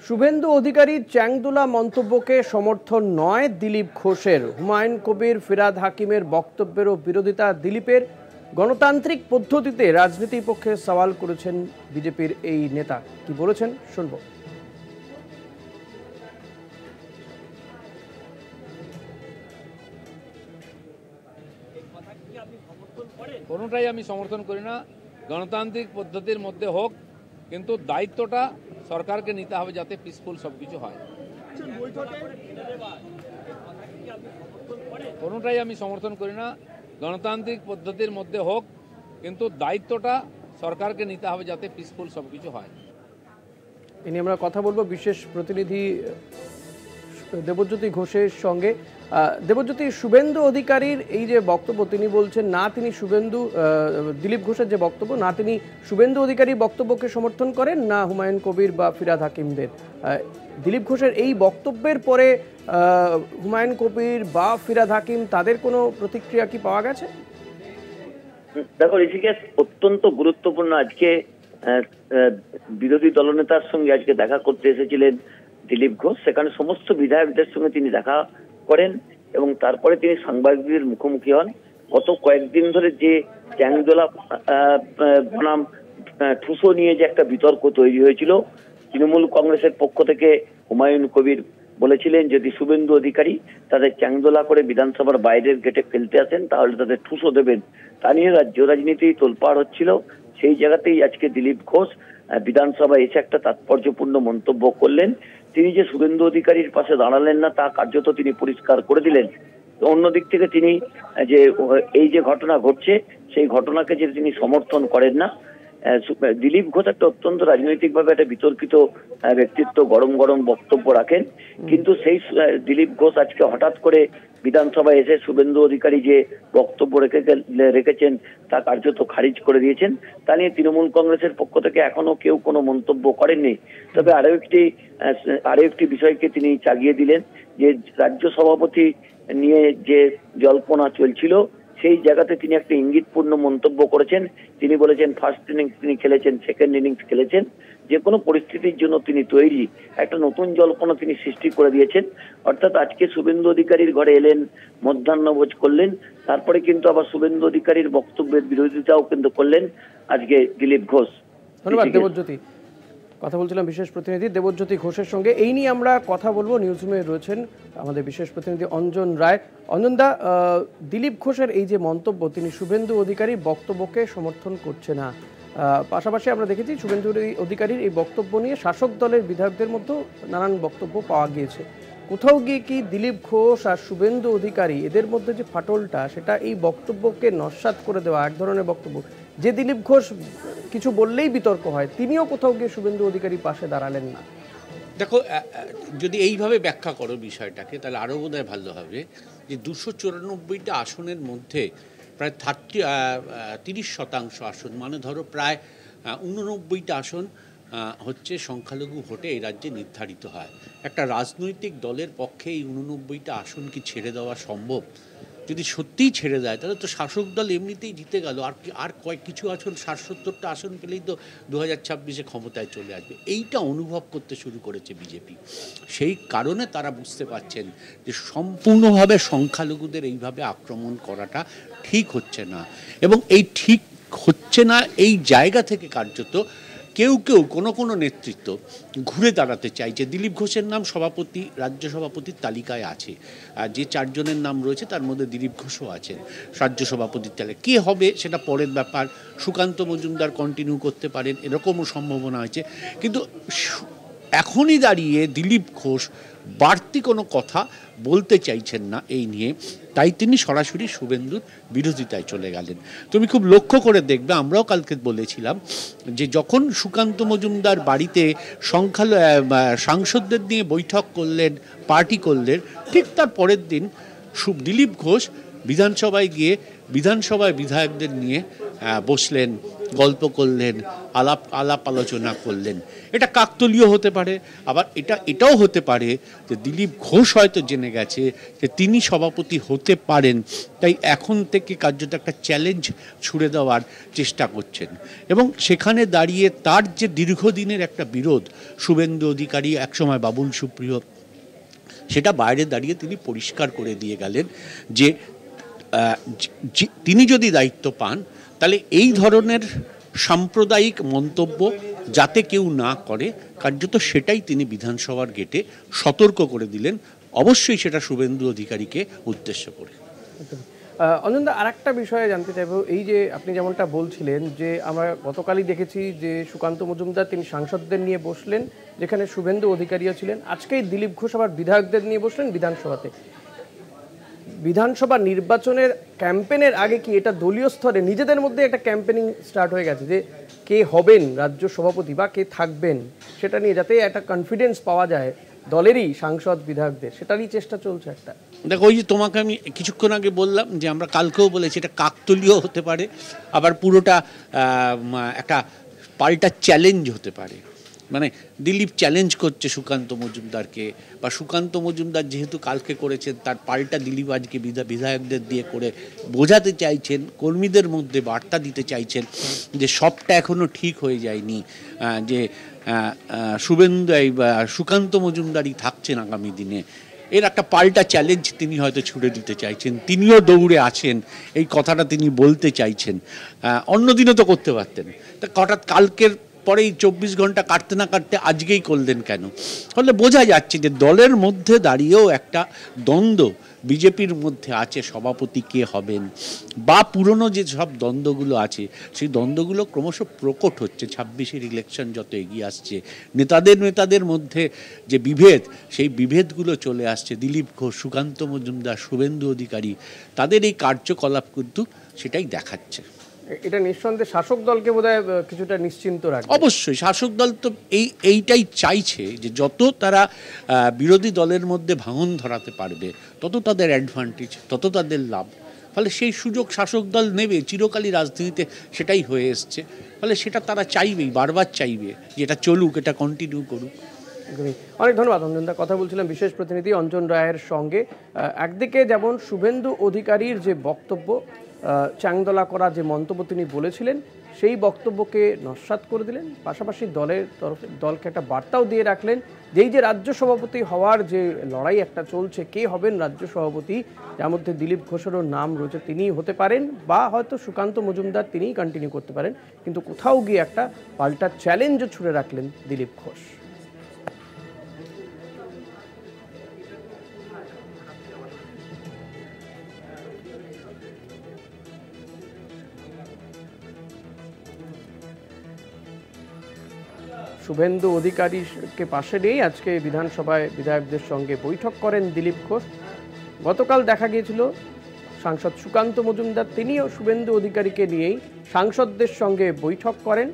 শুভেন্দু অধিকারীর চ্যাংদোলা মন্তব্যকে সমর্থন নয় দিলীপ ঘোষের। হুমায়ুন কবির, ফিরহাদ হাকিমের বক্তব্যেরও বিরোধিতা দিলীপের। গণতান্ত্রিক পদ্ধতিতে রাজনীতির পক্ষে সওয়াল করেছেন বিজেপির এই নেতা। কি বলেছেন শুনব। কোনোটাই আমি সমর্থন করি না। গণতান্ত্রিক পদ্ধতির মধ্যে হোক, কিন্তু দায়িত্বটা সরকারকে নিতে হবে যাতে পিসফুল সবকিছু হয়। কোনোটাই আমি সমর্থন করি না। গণতান্ত্রিক পদ্ধতির মধ্যে হোক, কিন্তু দায়িত্বটা সরকারকে নিতে হবে যাতে পিসফুল সবকিছু হয়। এ নিয়ে আমরা কথা বলবো বিশেষ প্রতিনিধি দেবজ্যোতি ঘোষের সঙ্গে। দেবজ্যোতি, শুভেন্দু অধিকারীর এই যে বক্তব্য, তিনি বলছেন না তিনি দিলীপ ঘোষের যে বক্তব্য, না তিনি শুভেন্দু অধিকারীর বক্তব্যকে সমর্থন করেন, না হুমায়ুন কবির বা ফিরহাদ হাকিমদের। দিলীপ ঘোষের এই বক্তব্যের পরে হুমায়ুন কবির বা ফিরহাদ হাকিম তাদের কোনো প্রতিক্রিয়া কি পাওয়া গেছে? দেখো ঋষিকেশ, অত্যন্ত গুরুত্বপূর্ণ। আজকে বিরোধী দলনেতার সঙ্গে আজকে দেখা করতে এসেছিলেন দিলীপ ঘোষ। সেখানে সমস্ত বিধায়কদের সঙ্গে তিনি দেখা করেন এবং তারপরে তিনি সাংবাদিকদের মুখোমুখি হন। গত কয়েকদিন ধরে যে চ্যাংদোলা বনাম ঠুসো নিয়ে যে একটা বিতর্ক তৈরি হয়েছিল, তৃণমূল কংগ্রেসের পক্ষ থেকে হুমায়ুন কবির বলেছিলেন যদি শুভেন্দু অধিকারী তাদের চ্যাংদোলা করে বিধানসভার বাইরের গেটে ফেলতে আসেন তাহলে তাদের ঠুসো দেবেন। তা নিয়ে রাজ্য রাজনীতি তোলপাড় হচ্ছিল। সেই জায়গাতেই আজকে দিলীপ ঘোষ বিধানসভায় এসে একটা তাৎপর্যপূর্ণ মন্তব্য করলেন। তিনি যে শুভেন্দু অধিকারীর পাশে দাঁড়ালেন না তা কার্যত তিনি পরিষ্কার করে দিলেন। অন্যদিক থেকে তিনি যে এই যে ঘটনা ঘটছে সেই ঘটনাকে যে তিনি সমর্থন করেন না। দিলীপ ঘোষ একটা অত্যন্ত রাজনৈতিকভাবে একটা বিতর্কিত ব্যক্তিত্ব, গরম গরম বক্তব্য রাখেন, কিন্তু সেই দিলীপ ঘোষ আজকে হঠাৎ করে বিধানসভায় এসে শুভেন্দু অধিকারী যে বক্তব্য রেখেছেন তা কার্যত খারিজ করে দিয়েছেন। তা নিয়ে তৃণমূল কংগ্রেসের পক্ষ থেকে এখনো কেউ কোনো মন্তব্য করেননি। তবে আরো একটি বিষয়কে তিনি চাগিয়ে দিলেন যে রাজ্য সভাপতি নিয়ে যে জল্পনা চলছিল সেই জায়গাতে তিনি একটা ইঙ্গিতপূর্ণ মন্তব্য করেছেন। তিনি বলেছেন ফার্স্ট ইনিংস তিনি খেলেছেন, সেকেন্ড ইনিংস খেলেছেন, যে কোনো পরিস্থিতির জন্য তিনি তৈরি। একটা নতুন জল্পনা তিনি সৃষ্টি করে দিয়েছেন। অর্থাৎ আজকে শুভেন্দু অধিকারীর ঘরে এলেন, মধ্যাহ্নভোজ করলেন, তারপরে কিন্তু আবার শুভেন্দু অধিকারীর বক্তব্যের বিরোধিতাও কিন্তু করলেন আজকে দিলীপ ঘোষ। ধন্যবাদ দেবজ্যোতি। কথা বলছিলাম বিশেষ প্রতিনিধি দেবজ্যোতি ঘোষের সঙ্গে। এই নিয়ে আমরা কথা বলবো। নিউজরুমে রয়েছেন আমাদের বিশেষ প্রতিনিধি অঞ্জন রায়। অঞ্জনদা, দিলীপ ঘোষের এই যে মন্তব্য, তিনি শুভেন্দু অধিকারীর বক্তব্যকে সমর্থন করছে না, পাশাপাশি আমরা দেখেছি শুভেন্দু অধিকারীর এই বক্তব্য নিয়ে শাসক দলের বিধায়কদের মধ্যেও নানান বক্তব্য পাওয়া গিয়েছে। কোথাও গিয়ে কি দিলীপ ঘোষ আর শুভেন্দু অধিকারী এদের মধ্যে যে ফাটলটা, সেটা এই বক্তব্যকে নস্যাৎ করে দেওয়া এক ধরনের বক্তব্য, যে দিলীপ ঘোষ কিছু বললেই বিতর্ক হয়, তিনিও কোথাও গিয়ে শুভেন্দু অধিকারীর পাশে দাঁড়ালেন না। দেখো, যদি এইভাবে ব্যাখ্যা করো বিষয়টাকে তাহলে আরও বোধহয় ভালো হবে যে 294টা আসনের মধ্যে প্রায় 30% আসন, মানে ধরো প্রায় 89টা আসন হচ্ছে সংখ্যালঘু ভোটে এই রাজ্যে নির্ধারিত হয়। একটা রাজনৈতিক দলের পক্ষে এই 89টা আসন কি ছেড়ে দেওয়া সম্ভব? যদি সত্যিই ছেড়ে দেয় তাহলে তো শাসক দল এমনিতেই জিতে গেল। আর কিছু আসন, 60-70টা আসন পেলেই তো 2026-এ ক্ষমতায় চলে আসবে। এইটা অনুভব করতে শুরু করেছে বিজেপি। সেই কারণে তারা বুঝতে পারছেন যে সম্পূর্ণভাবে সংখ্যালঘুদের এইভাবে আক্রমণ করাটা ঠিক হচ্ছে না, এবং এই ঠিক হচ্ছে না এই জায়গা থেকে কার্যত কেউ কোনো নেতৃত্ব ঘুরে দাঁড়াতে চাইছে। দিলীপ ঘোষের নাম রাজ্য সভাপতির তালিকায় আছে, আর যে 4 জনের নাম রয়েছে তার মধ্যে দিলীপ ঘোষও আছেন রাজ্য সভাপতির তালিকায়। কে হবে সেটা পরের ব্যাপার। সুকান্ত মজুমদার কন্টিনিউ করতে পারেন, এরকমও সম্ভাবনা আছে। কিন্তু এখনই দাঁড়িয়ে দিলীপ ঘোষ বাড়তি কোনো কথা বলতে চাইছেন না এই নিয়ে, তাই তিনি সরাসরি শুভেন্দুর বিরোধিতায় চলে গেলেন। তুমি খুব লক্ষ্য করে দেখবে, আমরাও কালকে বলেছিলাম যে যখন সুকান্ত মজুমদার বাড়িতে সাংসদদের নিয়ে বৈঠক করলেন, পার্টি করলেন, ঠিক তার পরের দিন দিলীপ ঘোষ বিধানসভায় গিয়ে বিধানসভায় বিধায়কদের নিয়ে বসলেন, গল্প করলেন, আলাপ আলোচনা করলেন। এটা কাকতালীয় হতে পারে, আবার এটাও হতে পারে যে দিলীপ ঘোষ হয়তো জেনে গেছে যে তিনি সভাপতি হতে পারেন, তাই এখন থেকে কার্যত একটা চ্যালেঞ্জ ছুড়ে দেওয়ার চেষ্টা করছেন। এবং সেখানে দাঁড়িয়ে তার যে দীর্ঘদিনের একটা বিরোধ, শুভেন্দু অধিকারী, একসময় বাবুল সুপ্রিয়, সেটা বাইরে দাঁড়িয়ে তিনি পরিষ্কার করে দিয়ে গেলেন যে তিনি যদি দায়িত্ব পান তাহলে এই ধরনের সাম্প্রদায়িক মন্তব্য যাতে কেউ না করে, কার্যত সেটাই তিনি বিধানসভার গেটে সতর্ক করে দিলেন, অবশ্যই সেটা শুভেন্দু অধিকারীকে উদ্দেশ্য করে। অঞ্জনদা, আর একটা বিষয়ে জানতে চাইবো, এই যে আপনি যেমনটা বলছিলেন যে আমরা গতকালই দেখেছি যে সুকান্ত মজুমদার তিনি সাংসদদের নিয়ে বসলেন, যেখানে শুভেন্দু অধিকারীও ছিলেন, আজকেই দিলীপ ঘোষ আবার বিধায়কদের নিয়ে বসলেন বিধানসভাতে। বিধানসভা নির্বাচনের ক্যাম্পেনের আগে কি এটা দলীয় স্তরে নিজেদের মধ্যে একটা ক্যাম্পেনিং স্টার্ট হয়ে গেছে যে কে হবেন রাজ্য সভাপতি বা কে থাকবেন সেটা নিয়ে, যাতে একটা কনফিডেন্স পাওয়া যায় দলেরই সাংসদ বিধায়কদের, সেটারই চেষ্টা চলছে একটা? দেখো, ওই যে তোমাকে আমি কিছুক্ষণ আগে বললাম যে আমরা কালকেও বলেছি এটা কাকতালীয় হতে পারে, আবার পুরোটা একটা পাল্টা চ্যালেঞ্জ হতে পারে। মানে দিলীপ চ্যালেঞ্জ করছে সুকান্ত মজুমদারকে, বা সুকান্ত মজুমদার যেহেতু কালকে করেছেন তার পাল্টা দিলীপ আজকে বিধায়কদের দিয়ে করে বোঝাতে চাইছেন, কর্মীদের মধ্যে বার্তা দিতে চাইছেন যে সবটা এখনও ঠিক হয়ে যায়নি, যে শুভেন্দু বা সুকান্ত মজুমদারই থাকছেন আগামী দিনে। এর একটা পাল্টা চ্যালেঞ্জ তিনি হয়তো ছুড়ে দিতে চাইছেন, তিনিও দৌড়ে আছেন, এই কথাটা তিনি বলতে চাইছেন। অন্যদিনও তো করতে পারতেন, তা হঠাৎ কালকের পরেই 24 ঘন্টা কাটতে না কাটতে আজকেই করলেন কেন? ফলে বোঝা যাচ্ছে যে দলের মধ্যে দাঁড়িয়েও একটা দ্বন্দ্ব বিজেপির মধ্যে আছে, সভাপতি কে হবেন, বা পুরনো যে সব দ্বন্দ্বগুলো আছে সেই দ্বন্দ্বগুলো ক্রমশ প্রকট হচ্ছে। 26-এর ইলেকশন যত এগিয়ে আসছে, নেতাদের মধ্যে যে বিভেদ, সেই বিভেদগুলো চলে আসছে। দিলীপ ঘোষ, সুকান্ত মজুমদার, শুভেন্দু অধিকারী, তাদের এই কার্যকলাপ কিন্তু সেটাই দেখাচ্ছে। এটা নিঃসন্দেহে শাসক দলকে বোধহয় কিছুটা নিশ্চিন্ত রাখবে। অবশ্যই শাসক দল তো এইটাই চাইছে যে যত তারা বিরোধী দলের মধ্যে ভাঙন ধরাতে পারবে তত তাদের অ্যাডভান্টেজ, তত তাদের লাভ। ফলে সেই সুযোগ শাসক দল নেবে, চিরকালই রাজনীতিতে সেটাই হয়ে এসছে। ফলে সেটা তারা চাইবেই, বারবার চাইবে যে এটা চলুক, এটা কন্টিনিউ করুক। অনেক ধন্যবাদ অঞ্জনদা। কথা বলছিলাম বিশেষ প্রতিনিধি অঞ্জন রায়ের সঙ্গে। একদিকে যেমন শুভেন্দু অধিকারীর যে বক্তব্য, চাংদলা করা যে মন্তব্য তিনি বলেছিলেন, সেই বক্তব্যকে নস্যাৎ করে দিলেন, পাশাপাশি দলকে একটা বার্তাও দিয়ে রাখলেন যেই যে রাজ্য সভাপতি হওয়ার যে লড়াই একটা চলছে, কে হবেন রাজ্য সভাপতি, যার মধ্যে দিলীপ ঘোষেরও নাম রয়েছে, তিনিই হতে পারেন, বা হয়তো সুকান্ত মজুমদার তিনিই কন্টিনিউ করতে পারেন, কিন্তু কোথাও গিয়ে একটা পাল্টা চ্যালেঞ্জও ছুড়ে রাখলেন দিলীপ ঘোষ। শুভেন্দু অধিকারীকে পাশে নিয়েই আজকে বিধানসভায় বিধায়কদের সঙ্গে বৈঠক করেন দিলীপ ঘোষ। গতকাল দেখা গিয়েছিল সাংসদ সুকান্ত মজুমদার তিনিও শুভেন্দু অধিকারীকে নিয়েই সাংসদদের সঙ্গে বৈঠক করেন।